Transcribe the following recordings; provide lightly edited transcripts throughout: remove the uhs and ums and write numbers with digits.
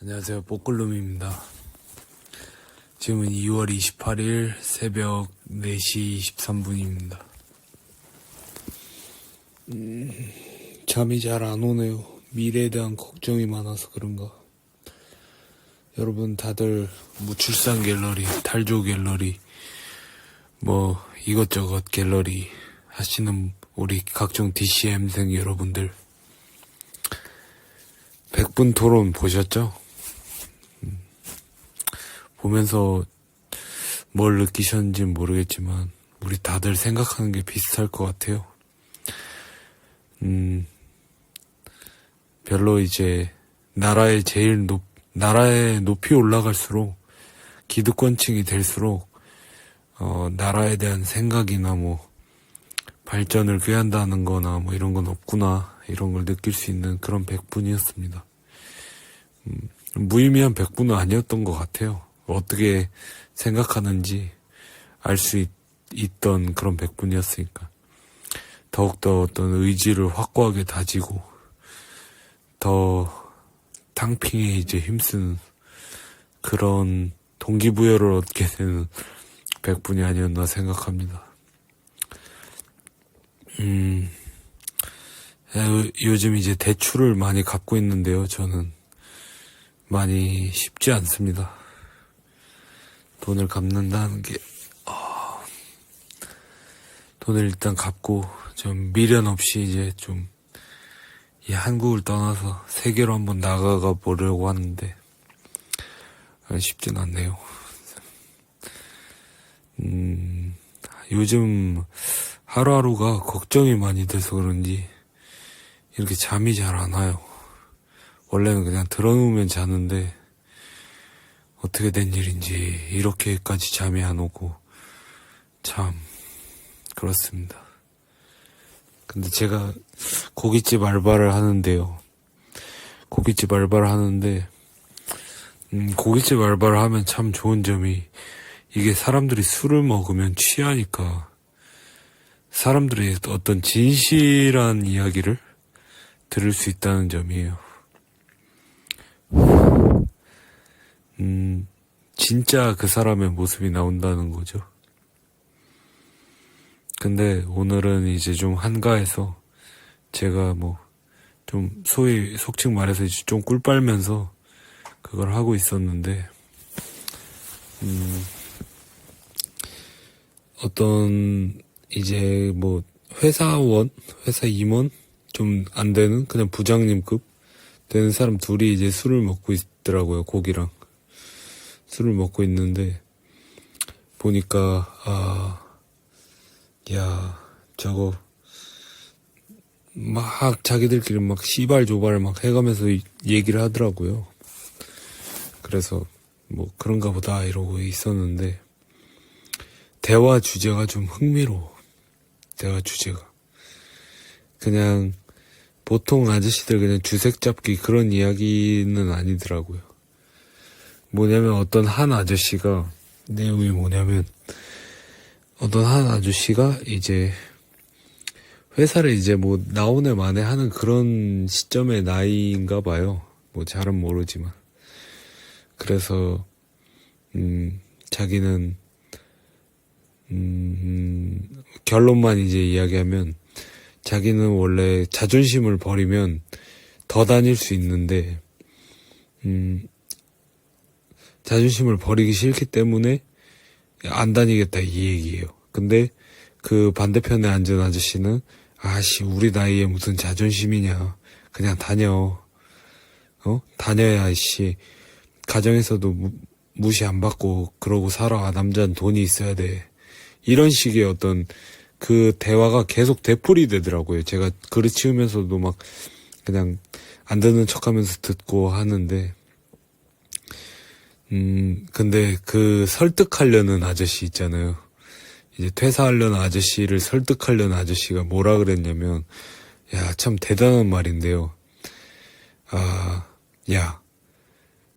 안녕하세요, 뽀글룸입니다. 지금은 2월 28일 새벽 4시 23분입니다. 잠이 잘 안 오네요. 미래에 대한 걱정이 많아서 그런가. 여러분 다들 무출산 갤러리, 탈조 갤러리, 뭐 이것저것 갤러리 하시는 우리 각종 DCM생 여러분들, 100분 토론 보셨죠? 보면서 뭘 느끼셨는지는 모르겠지만 우리 다들 생각하는 게 비슷할 것 같아요. 별로 이제 나라에 높이 올라갈수록, 기득권층이 될수록 나라에 대한 생각이나 뭐 발전을 꾀한다는 거나 뭐 이런 건 없구나, 이런 걸 느낄 수 있는 그런 100분이었습니다. 무의미한 100분은 아니었던 것 같아요. 어떻게 생각하는지 알 수 있던 그런 100분이었으니까 더욱더 어떤 의지를 확고하게 다지고 더 탕핑에 이제 힘쓰는 그런 동기부여를 얻게 되는 100분이 아니었나 생각합니다. 요즘 이제 대출을 많이 갚고 있는데요. 저는 많이 쉽지 않습니다. 돈을 갚는다는 게, 돈을 일단 갚고 좀 미련 없이 이제 좀 이 한국을 떠나서 세계로 한번 나가가 보려고 하는데 쉽진 않네요. 요즘 하루하루가 걱정이 많이 돼서 그런지 이렇게 잠이 잘 안 와요. 원래는 그냥 들어누우면 자는데 어떻게 된 일인지 이렇게까지 잠이 안 오고, 참 그렇습니다. 근데 제가 고깃집 알바를 하는데요. 고깃집 알바를 하는데 고깃집 알바를 하면 참 좋은 점이, 이게 사람들이 술을 먹으면 취하니까 사람들의 어떤 진실한 이야기를 들을 수 있다는 점이에요. 진짜 그 사람의 모습이 나온다는 거죠. 근데 오늘은 이제 좀 한가해서 제가 뭐 좀 소위 속칭 말해서 이제 좀 꿀 빨면서 그걸 하고 있었는데, 어떤 이제 뭐 회사 임원 좀 안 되는 그냥 부장님급 되는 사람 둘이 이제 술을 먹고 있더라고요. 고기랑 술을 먹고 있는데 보니까 저거 막 자기들끼리 막 시발조발 막 해가면서 얘기를 하더라고요. 그래서 뭐 그런가 보다 이러고 있었는데, 대화 주제가 좀 흥미로워. 대화 주제가 그냥 보통 아저씨들 그냥 주색 잡기 그런 이야기는 아니더라고요. 뭐냐면 어떤 한 아저씨가, 내용이 뭐냐면 어떤 한 아저씨가 이제 회사를 이제 뭐 나오네 마네 하는 그런 시점의 나이인가 봐요. 뭐 잘은 모르지만. 그래서 자기는 결론만 이제 이야기하면, 자기는 원래 자존심을 버리면 더 다닐 수 있는데 자존심을 버리기 싫기 때문에 안 다니겠다, 이 얘기예요. 근데 그 반대편에 앉은 아저씨는, 우리 나이에 무슨 자존심이냐, 그냥 다녀. 다녀야 가정에서도 무시 안 받고 그러고 살아. 남자는 돈이 있어야 돼. 이런 식의 어떤 그 대화가 계속 되풀이 되더라고요. 제가 그릇 치우면서도 막 그냥 안 듣는 척하면서 듣고 하는데, 근데 그 설득하려는 아저씨 있잖아요. 이제 퇴사하려는 아저씨를 설득하려는 아저씨가 뭐라 그랬냐면, 참 대단한 말인데요.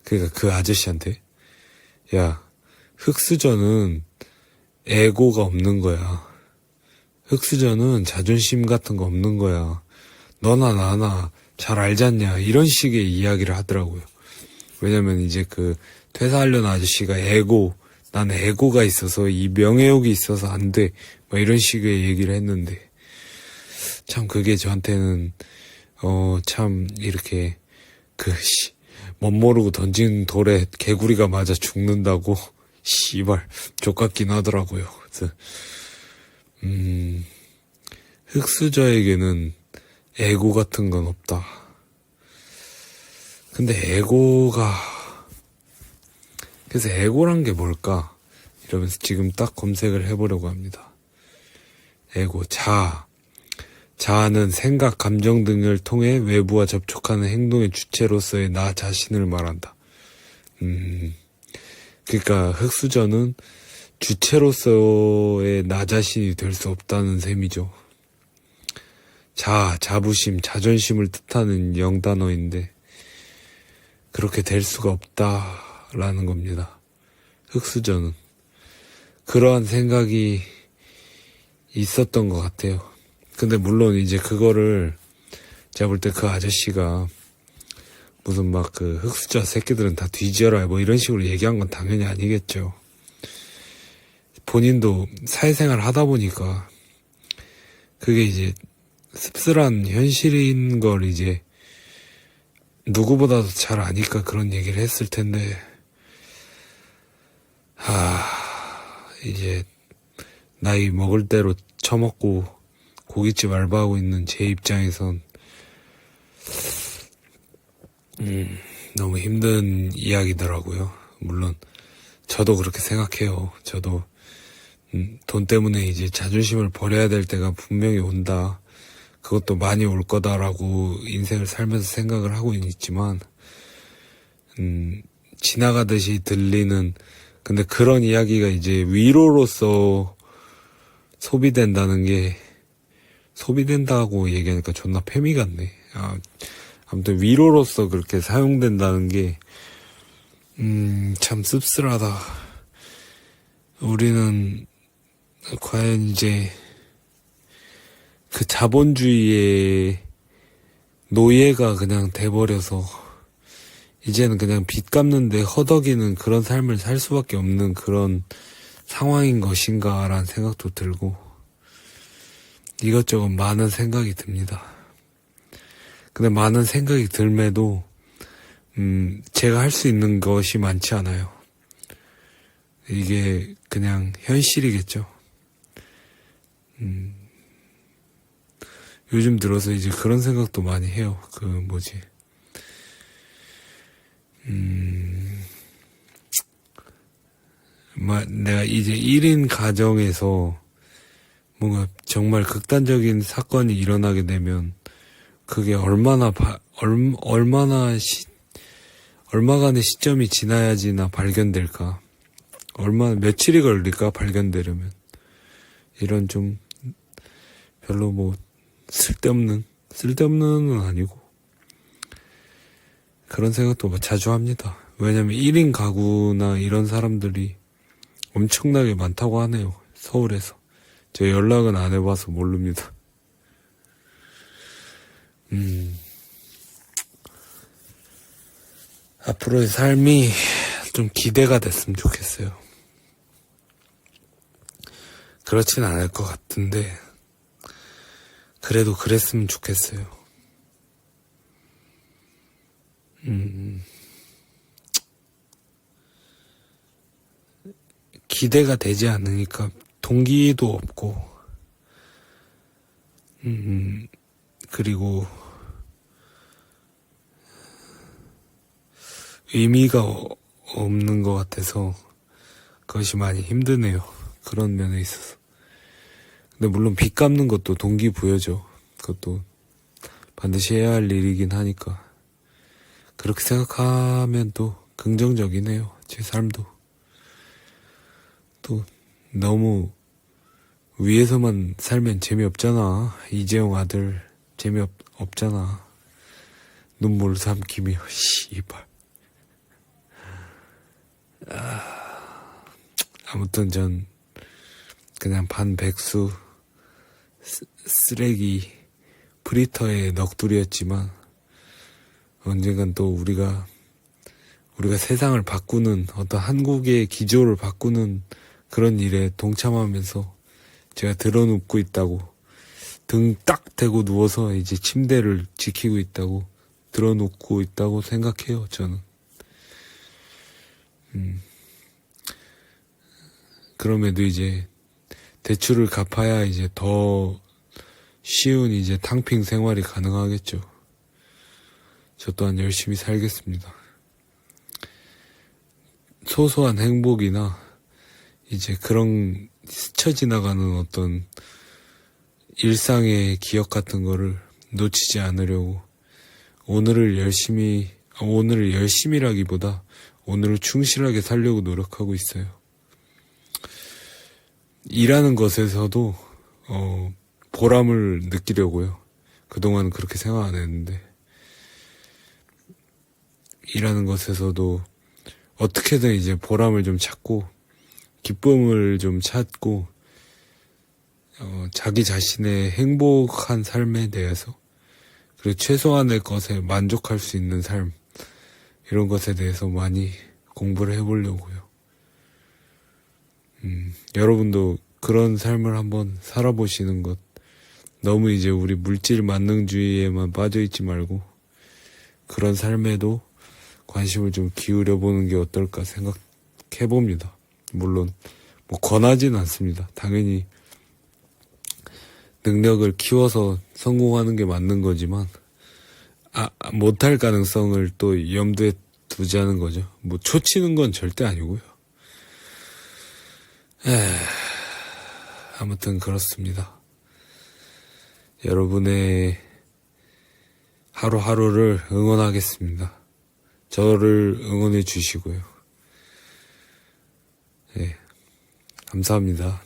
그러니까 그 아저씨한테, 흑수저는 에고가 없는 거야. 흑수저는 자존심 같은 거 없는 거야. 너나 나나 잘 알잖냐, 이런 식의 이야기를 하더라고요. 왜냐면 이제 그 퇴사하려는 아저씨가 난 에고가 있어서 이 명예욕이 있어서 안 돼. 뭐 이런 식의 얘기를 했는데, 참 그게 저한테는, 참 이렇게 멋모르고 던진 돌에 개구리가 맞아 죽는다고, 씨발, 족같긴 하더라고요. 그래서, 흑수저에게는 에고 같은 건 없다. 근데 그래서 에고란 게 뭘까? 이러면서 지금 딱 검색을 해보려고 합니다. 에고, 자아는 생각, 감정 등을 통해 외부와 접촉하는 행동의 주체로서의 나 자신을 말한다. 그러니까 흑수저는 주체로서의 나 자신이 될 수 없다는 셈이죠. 자부심, 자존심을 뜻하는 영단어인데 그렇게 될 수가 없다라는 겁니다. 흑수저는. 그러한 생각이 있었던 것 같아요. 근데 물론 이제 그거를 제가 볼 때 그 아저씨가 무슨 막 그 흑수저 새끼들은 다 뒤져라 뭐 이런 식으로 얘기한 건 당연히 아니겠죠. 본인도 사회생활 하다 보니까 그게 이제 씁쓸한 현실인 걸 이제 누구보다도 잘 아니까 그런 얘기를 했을 텐데, 이제 나이 먹을 대로 처먹고 고깃집 알바하고 있는 제 입장에선 너무 힘든 이야기더라고요. 물론 저도 그렇게 생각해요. 저도 돈 때문에 이제 자존심을 버려야 될 때가 분명히 온다. 그것도 많이 올 거다라고 인생을 살면서 생각을 하고 있지만, 지나가듯이 들리는, 근데 그런 이야기가 이제 위로로서 소비된다고 얘기하니까 존나 패미 같네. 아무튼 위로로서 그렇게 사용된다는 게, 참 씁쓸하다. 우리는 과연 이제 그 자본주의의 노예가 그냥 돼버려서 이제는 그냥 빚 갚는데 허덕이는 그런 삶을 살 수밖에 없는 그런 상황인 것인가라는 생각도 들고 이것저것 많은 생각이 듭니다. 근데 많은 생각이 들매도 제가 할 수 있는 것이 많지 않아요. 이게 그냥 현실이겠죠. 요즘 들어서 이제 그런 생각도 많이 해요. 내가 이제 1인 가정에서 뭔가 정말 극단적인 사건이 일어나게 되면 그게 얼마간의 시점이 지나야지나 발견될까? 며칠이 걸릴까? 발견되려면. 이런 좀 별로 뭐 쓸데없는은 아니고 그런 생각도 자주 합니다. 왜냐면 1인 가구나 이런 사람들이 엄청나게 많다고 하네요. 서울에서. 제가 연락은 안 해봐서 모릅니다. 앞으로의 삶이 좀 기대가 됐으면 좋겠어요. 그렇진 않을 것 같은데 그래도 그랬으면 좋겠어요. 기대가 되지 않으니까 동기도 없고, 그리고 의미가 없는 것 같아서 그것이 많이 힘드네요. 그런 면에 있어서. 근데 물론 빚 갚는 것도 동기부여죠. 그것도 반드시 해야 할 일이긴 하니까. 그렇게 생각하면 또 긍정적이네요. 제 삶도. 또 너무 위에서만 살면 재미없잖아. 이재용 아들 재미없잖아. 눈물 삼키며 씨발. 아무튼 전 그냥 반백수 쓰레기 프리터의 넋두리였지만 언젠간 또 우리가 우리가 세상을 바꾸는 어떤 한국의 기조를 바꾸는 그런 일에 동참하면서 제가 드러눕고 있다고, 등 딱 대고 누워서 이제 침대를 지키고 있다고, 드러눕고 있다고 생각해요, 저는. 그럼에도 이제 대출을 갚아야 이제 더 쉬운 이제 탕핑 생활이 가능하겠죠. 저 또한 열심히 살겠습니다. 소소한 행복이나 이제 그런 스쳐 지나가는 어떤 일상의 기억 같은 거를 놓치지 않으려고 오늘을 열심히라기보다 오늘을 충실하게 살려고 노력하고 있어요. 일하는 것에서도 보람을 느끼려고요. 그동안 그렇게 생각 안 했는데, 일하는 것에서도 어떻게든 이제 보람을 좀 찾고 기쁨을 좀 찾고 자기 자신의 행복한 삶에 대해서, 그리고 최소한의 것에 만족할 수 있는 삶, 이런 것에 대해서 많이 공부를 해보려고요. 여러분도 그런 삶을 한번 살아보시는 것, 너무 이제 우리 물질 만능주의에만 빠져있지 말고 그런 삶에도 관심을 좀 기울여보는 게 어떨까 생각해봅니다. 물론 뭐 권하진 않습니다. 당연히 능력을 키워서 성공하는 게 맞는 거지만 못할 가능성을 또 염두에 두자는 거죠. 뭐 초치는 건 절대 아니고요. 아무튼 그렇습니다. 여러분의 하루하루를 응원하겠습니다. 저를 응원해 주시고요. 감사합니다.